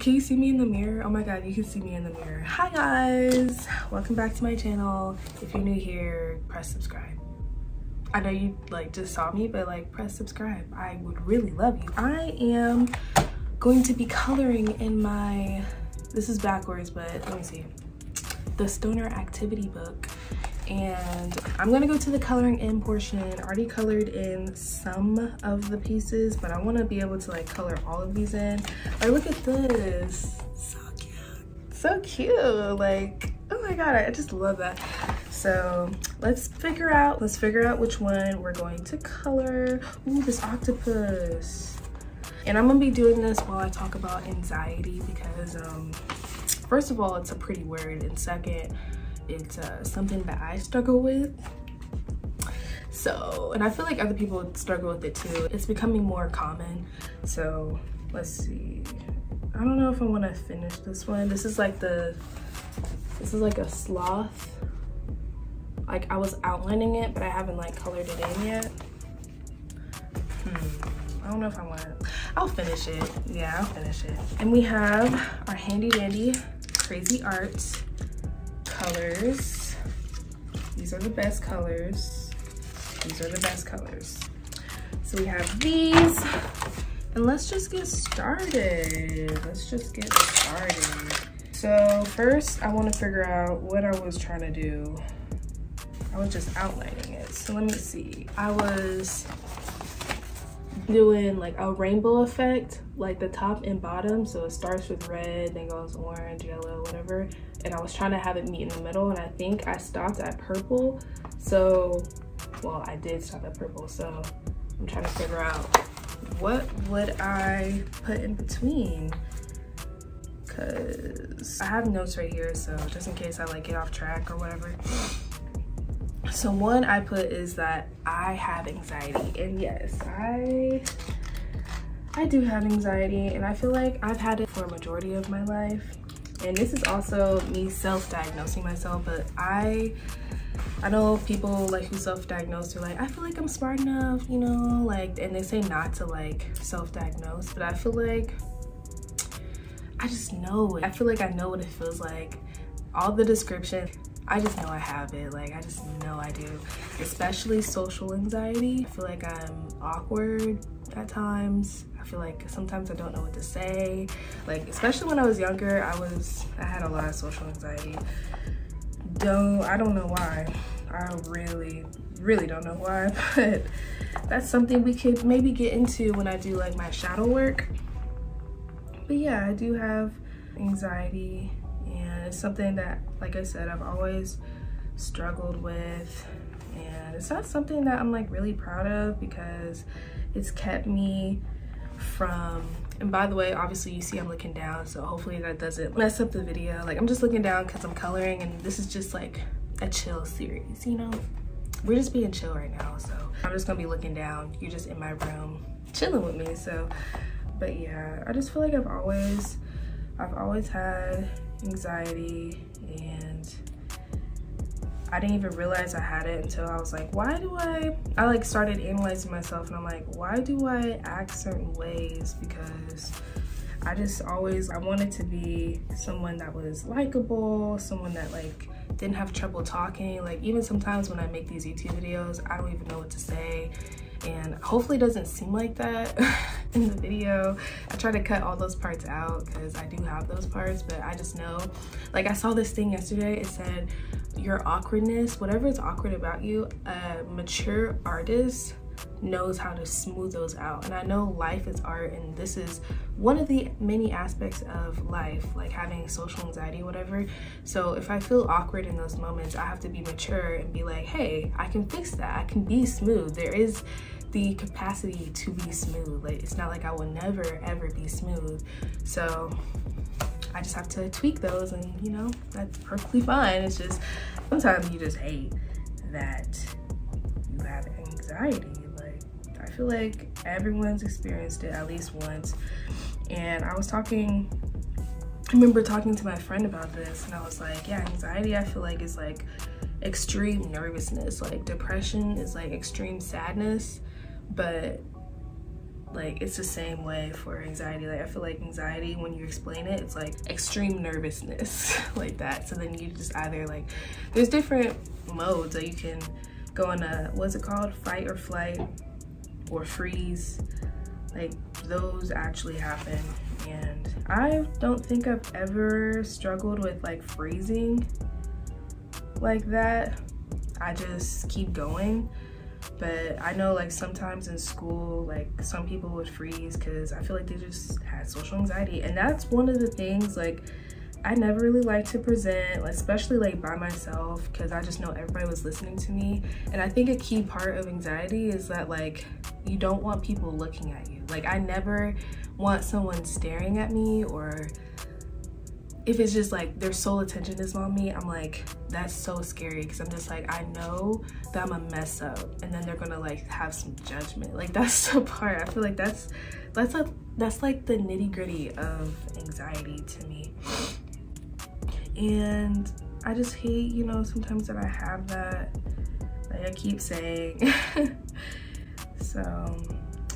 Can you see me in the mirror? Oh my god, you can see me in the mirror. Hi guys, welcome back to my channel. If you're new here, press subscribe. I know you like just saw me, but like press subscribe. I would really love you. I am going to be coloring in my, this is backwards, but let me see, the Stoner Activity book. And I'm gonna go to the coloring in portion. I already colored in some of the pieces, but I want to be able to like color all of these in. Like, look at this, so cute, so cute. Like, oh my god, I just love that. So let's figure out which one we're going to color. Ooh, this octopus. And I'm gonna be doing this while I talk about anxiety because first of all, it's a pretty word, and second, it's something that I struggle with. So, and I feel like other people struggle with it too. It's becoming more common. So let's see. I don't know if I want to finish this one. This is like a sloth. Like, I was outlining it, but I haven't like colored it in yet. I don't know if I want to. I'll finish it. Yeah, I'll finish it. And we have our handy dandy Crazy Art colors. These are the best colors. These are the best colors. So we have these, and let's just get started. Let's just get started. So first, I want to figure out what I was trying to do. I was just outlining it. So let me see. I was doing like a rainbow effect, like the top and bottom. So it starts with red, then goes orange, yellow, whatever. And I was trying to have it meet in the middle, and I think I stopped at purple. So, well, I did stop at purple. So I'm trying to figure out what would I put in between, because I have notes right here, so just in case I like get off track or whatever. So one I put is that I have anxiety, and yes, I do have anxiety, and I feel like I've had it for a majority of my life. And this is also me self-diagnosing myself, but I know people like who self-diagnose, they're like, I feel like I'm smart enough, you know, like, and they say not to like self-diagnose, but I feel like I just know it. I feel like I know what it feels like. All the description, I just know I have it. Like, I just know I do. Especially social anxiety. I feel like I'm awkward at times. I feel like sometimes I don't know what to say. Like, especially when I was younger, I had a lot of social anxiety. I don't know why. I really don't know why, but that's something we could maybe get into when I do like my shadow work. But yeah, I do have anxiety, and it's something that, like I said, I've always struggled with, and it's not something that I'm like really proud of because it's kept me from, and by the way, obviously you see I'm looking down, so hopefully that doesn't mess up the video. Like, I'm just looking down because I'm coloring, and this is just like a chill series, you know? We're just being chill right now, so I'm just gonna be looking down. You're just in my room chilling with me. So, but yeah, I just feel like I've always had anxiety, and I didn't even realize I had it until I was like, why do I like started analyzing myself, and I'm like, why do I act certain ways? Because I wanted to be someone that was likable, someone that like didn't have trouble talking. Like, even sometimes when I make these YouTube videos, I don't even know what to say, and hopefully it doesn't seem like that in the video. I try to cut all those parts out because I do have those parts, but I just know, like, I saw this thing yesterday. It said your awkwardness, whatever is awkward about you, a mature artist knows how to smooth those out. And I know life is art, and this is one of the many aspects of life, like having social anxiety, whatever. So if I feel awkward in those moments, I have to be mature and be like, hey, I can fix that. I can be smooth. There is the capacity to be smooth. Like, it's not like I will never ever be smooth. So I just have to tweak those, and you know, that's perfectly fine. It's just sometimes you just hate that you have anxiety. Like, I feel like everyone's experienced it at least once. And I remember talking to my friend about this, and I was like, yeah, anxiety I feel like is like extreme nervousness. Like, depression is like extreme sadness, but like it's the same way for anxiety. Like I feel like anxiety, when you explain it, it's like extreme nervousness like that. So then you just either like, there's different modes that you can go on a, what's it called, fight or flight or freeze. Like those actually happen. And I don't think I've ever struggled with like freezing like that. I just keep going. But I know like sometimes in school, like some people would freeze because I feel like they just had social anxiety. And that's one of the things, like I never really like to present, especially like by myself, because I just know everybody was listening to me. And I think a key part of anxiety is that like you don't want people looking at you. Like I never want someone staring at me, or if it's just like their sole attention is on me, I'm like, that's so scary, because I'm just like, I know that I'm gonna mess up and then they're gonna like have some judgment. Like that's the part, I feel like that's like the nitty-gritty of anxiety to me. And I just hate, you know, sometimes that I have that, like I keep saying. So,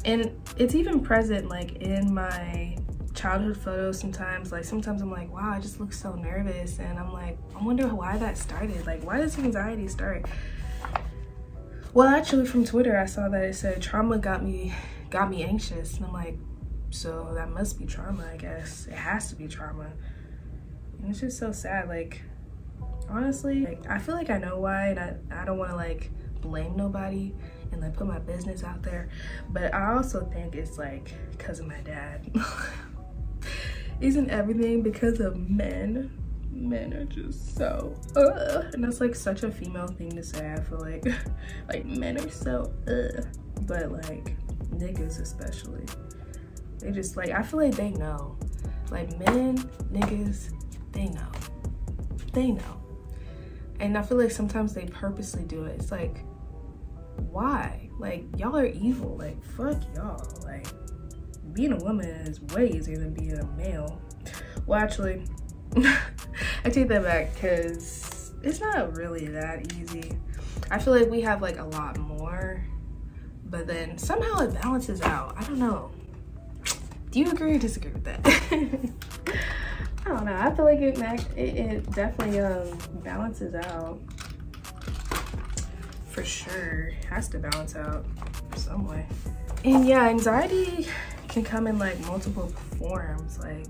and it's even present like in my childhood photos sometimes. Like sometimes I'm like, wow, I just look so nervous, and I'm like, I wonder why that started. Like, why does anxiety start? Well, actually from Twitter I saw that it said trauma got me anxious, and I'm like, so that must be trauma, I guess. It has to be trauma. And it's just so sad. Like honestly, like I feel like I know why, and I don't want to like blame nobody and like put my business out there, but I also think it's like because of my dad. Isn't everything because of men? Men are just so and that's like such a female thing to say. I feel like like men are so but like niggas especially, they just like, I feel like they know. Like men, niggas, they know. And I feel like sometimes they purposely do it. It's like, why? Like y'all are evil. Like fuck y'all. Like being a woman is way easier than being a male. Well, actually, I take that back, because it's not really that easy. I feel like we have like a lot more, but then somehow it balances out. I don't know. Do you agree or disagree with that? I don't know. I feel like it definitely balances out. For sure. It has to balance out some way. And yeah, anxiety can come in like multiple forms. Like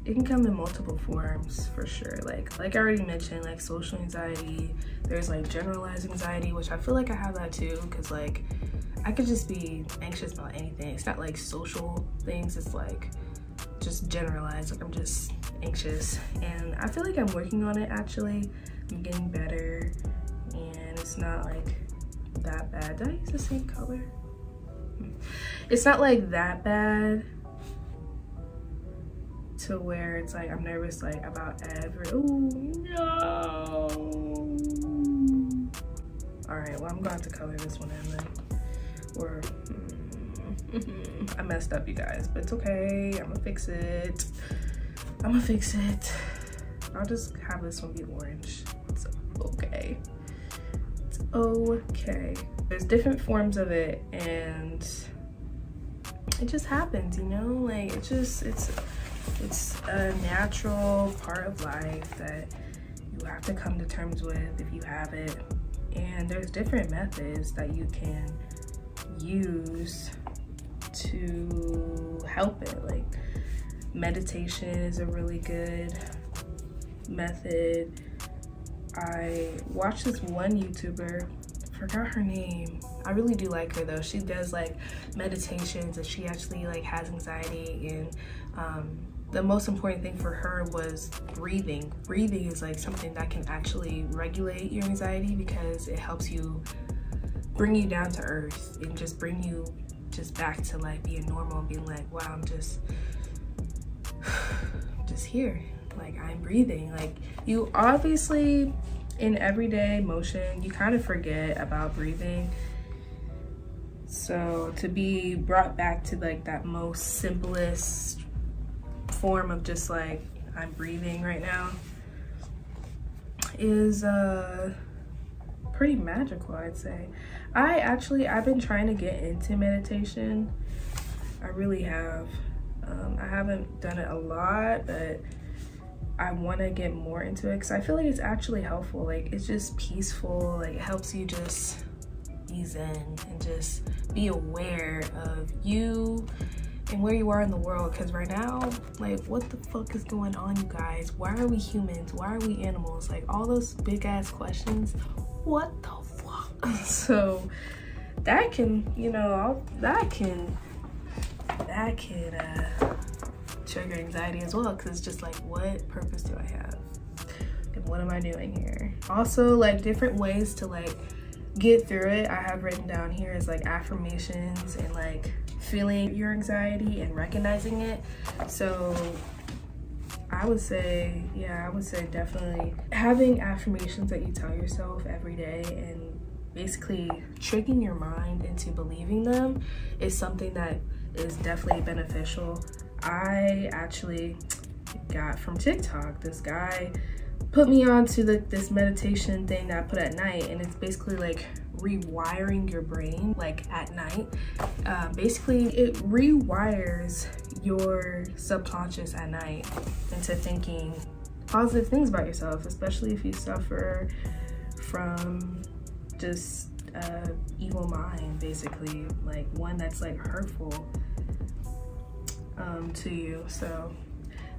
it can come in multiple forms for sure. Like I already mentioned, like social anxiety. There's like generalized anxiety, which I feel like I have that too, because like I could just be anxious about anything. It's not like social things, it's like just generalized, like I'm just anxious. And I feel like I'm working on it actually. I'm getting better, and it's not like that bad. Did I use the same color? It's not like that bad to where it's like I'm nervous like about every, oh no. All right, well I'm gonna have to color this one in then, or I messed up, you guys, but it's okay. I'm gonna fix it. I'll just have this one be orange. It's okay. It's okay. There's different forms of it, and it just happens, you know? Like it's a natural part of life that you have to come to terms with if you have it. And there's different methods that you can use to help it. Like meditation is a really good method. I watched this one YouTuber, forgot her name. I really do like her though. She does like meditations, and she actually like has anxiety, and the most important thing for her was breathing. Breathing is like something that can actually regulate your anxiety, because it helps you bring you down to earth and just bring you just back to like being normal, being like, wow, I'm just here, like I'm breathing. Like you obviously in everyday motion you kind of forget about breathing, so to be brought back to like that most simplest form of just like I'm breathing right now is pretty magical, I'd say. I've been trying to get into meditation. I really have. I haven't done it a lot, but I want to get more into it because I feel like it's actually helpful. Like, it's just peaceful. Like, it helps you just be zen and just be aware of you and where you are in the world. Because right now, like, what the fuck is going on, you guys? Why are we humans? Why are we animals? Like, all those big ass questions. What the fuck? So that can, you know, that can trigger anxiety as well, because it's just like, what purpose do I have and what am I doing here? Also, like, different ways to like get through it, I have written down here is like affirmations and like feeling your anxiety and recognizing it. So I would say, yeah, I would say definitely having affirmations that you tell yourself every day and basically tricking your mind into believing them is something that is definitely beneficial. I actually got from TikTok, this guy put me on to this meditation thing that I put at night, and it's basically like rewiring your brain like at night. Basically it rewires your subconscious at night into thinking positive things about yourself, especially if you suffer from just evil mind, basically, like one that's like hurtful to you. So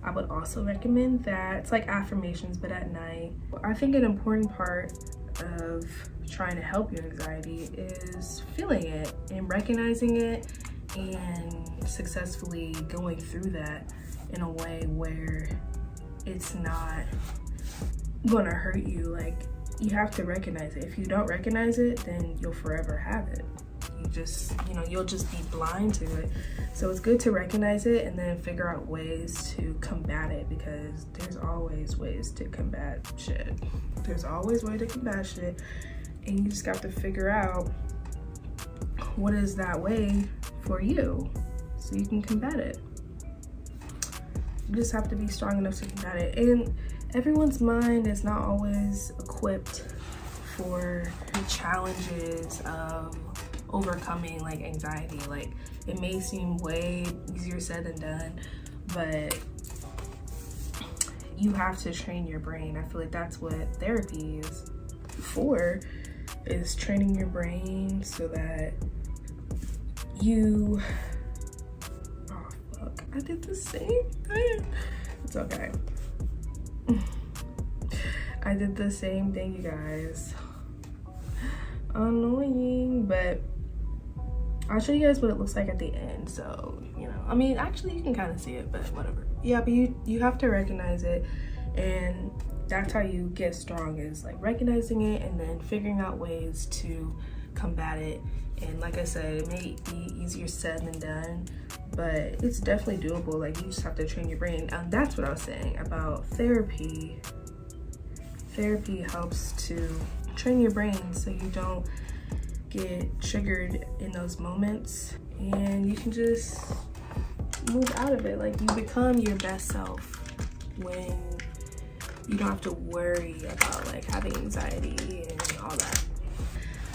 I would also recommend that. It's like affirmations, but at night. I think an important part of trying to help your anxiety is feeling it and recognizing it and successfully going through that in a way where it's not gonna hurt you. Like, you have to recognize it. If you don't recognize it, then you'll forever have it. You just, you know, you'll just be blind to it. So it's good to recognize it and then figure out ways to combat it, because there's always ways to combat shit. There's always ways to combat shit, and you just got to figure out what is that way for you so you can combat it. You just have to be strong enough to combat it. And everyone's mind is not always equipped for the challenges of overcoming like anxiety. Like, it may seem way easier said than done, but you have to train your brain. I feel like that's what therapy is for, is training your brain so that you, oh fuck, I did the same thing. It's okay. I did the same thing, you guys. Annoying, but I'll show you guys what it looks like at the end. So, you know, I mean, actually you can kind of see it, but whatever. Yeah, but you have to recognize it, and that's how you get strong, is like recognizing it and then figuring out ways to combat it. And like I said, it may be easier said than done, but it's definitely doable. Like, you just have to train your brain. And that's what I was saying about therapy. Therapy helps to train your brain so you don't get triggered in those moments, and you can just move out of it. Like, you become your best self when you don't have to worry about like having anxiety and all that.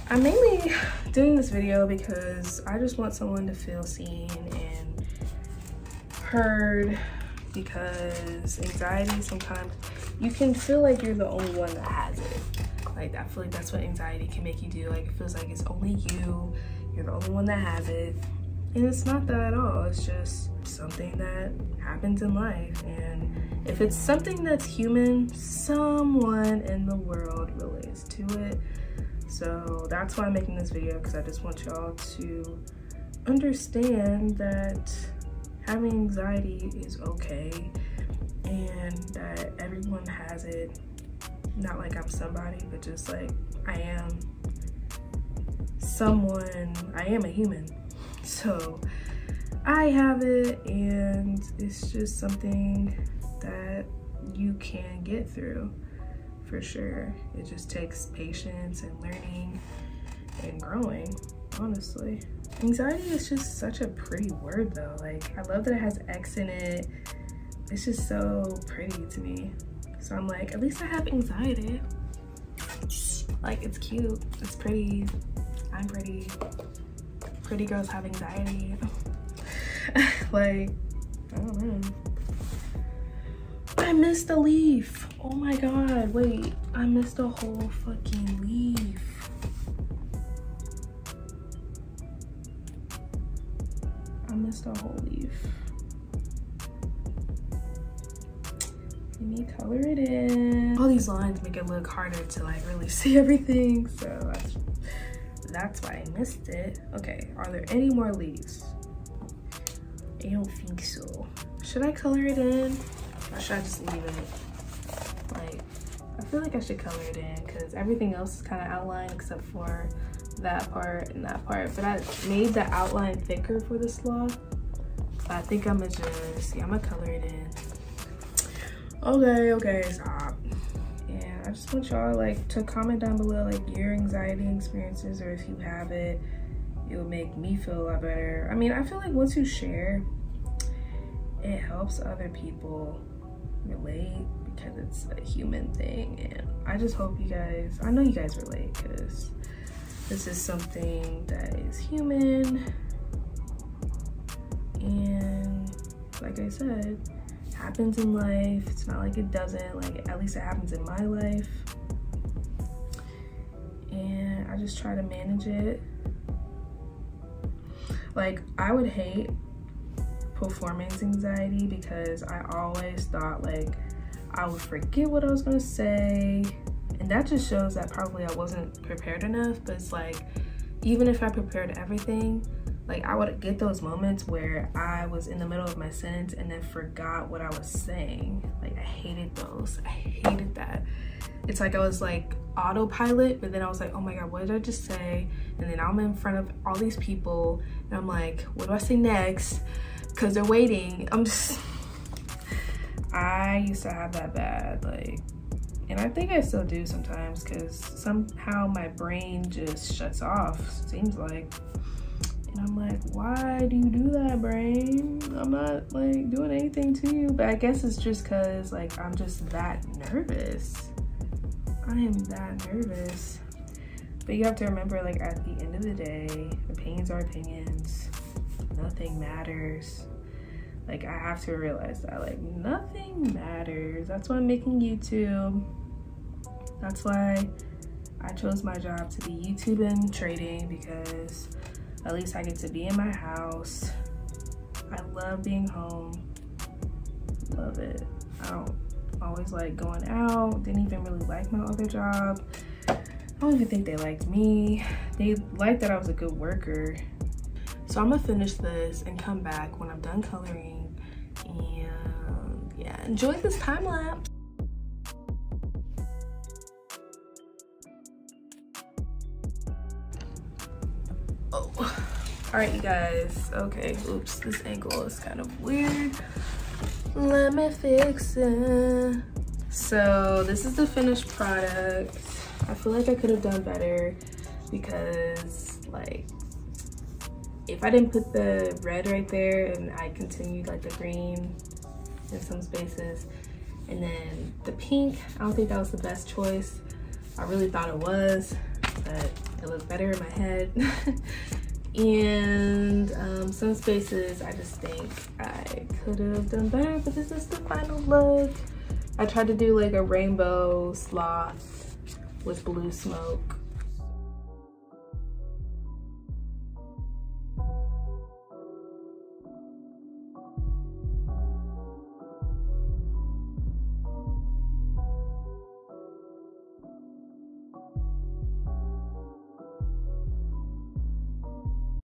I'm mainly doing this video because I just want someone to feel seen and heard, because anxiety, sometimes you can feel like you're the only one that has it. Like, I feel like that's what anxiety can make you do. Like, it feels like it's only you're the only one that has it. And it's not that at all. It's just something that happens in life. And if it's something that's human, someone in the world relates to it. So that's why I'm making this video, because I just want y'all to understand that having anxiety is okay, and that everyone has it. Not like I'm somebody, but just like I am someone, I am a human. So I have it, and it's just something that you can get through for sure. It just takes patience and learning and growing, honestly. Anxiety is just such a pretty word though. Like, I love that it has X in it. It's just so pretty to me. So I'm like, at least I have anxiety. Like, it's cute, it's pretty, I'm pretty. Pretty girls have anxiety. Like, I don't know. I missed a leaf. Oh my God, wait, I missed a whole fucking leaf. I missed a whole leaf. Let me color it in. All these lines make it look harder to like really see everything, so that's why I missed it. Okay, are there any more leaves? I don't think so. Should I color it in? Or should I just leave it? Like, I feel like I should color it in because everything else is kind of outlined except for that part and that part. But I made the outline thicker for the sloth. So I think I'm gonna just, yeah, I'm gonna color it in. Okay, stop. And I just want y'all like to comment down below like your anxiety experiences, or if you have it, it will make me feel a lot better. I mean, I feel like once you share, it helps other people relate because it's a human thing. And I just hope you guys, I know you guys relate because this is something that is human. And like I said, happens in life. It's not like it doesn't, like at least it happens in my life. And I just try to manage it. Like, I would hate performance anxiety because I always thought like I would forget what I was gonna say, and that just shows that probably I wasn't prepared enough. But it's like, even if I prepared everything, like I would get those moments where I was in the middle of my sentence and then forgot what I was saying. Like, I hated those. I hated that. It's like I was like autopilot, but then I was like, oh my God, what did I just say? And then I'm in front of all these people and I'm like, what do I say next? Because they're waiting. I used to have that bad, like, and I think I still do sometimes because somehow my brain just shuts off, seems like. And I'm like, why do you do that, brain? I'm not like doing anything to you. But I guess it's just because like I'm just that nervous. I am that nervous. But you have to remember, like, at the end of the day, opinions are opinions. Nothing matters. Like, I have to realize that, like, nothing matters. That's why I'm making YouTube. That's why I chose my job to be YouTube and trading, because at least I get to be in my house. I love being home. Love it. I don't always like going out. Didn't even really like my other job. I don't even think they liked me. They liked that I was a good worker. So I'm gonna finish this and come back when I'm done coloring. And yeah, enjoy this time lapse. Oh, all right, you guys. Okay, oops, this angle is kind of weird. Let me fix it. So this is the finished product. I feel like I could have done better because, like, if I didn't put the red right there and I continued like the green in some spaces, and then the pink, I don't think that was the best choice. I really thought it was, but it looked better in my head. And some spaces I just think I could have done better, but this is the final look. I tried to do like a rainbow sloth with blue smoke.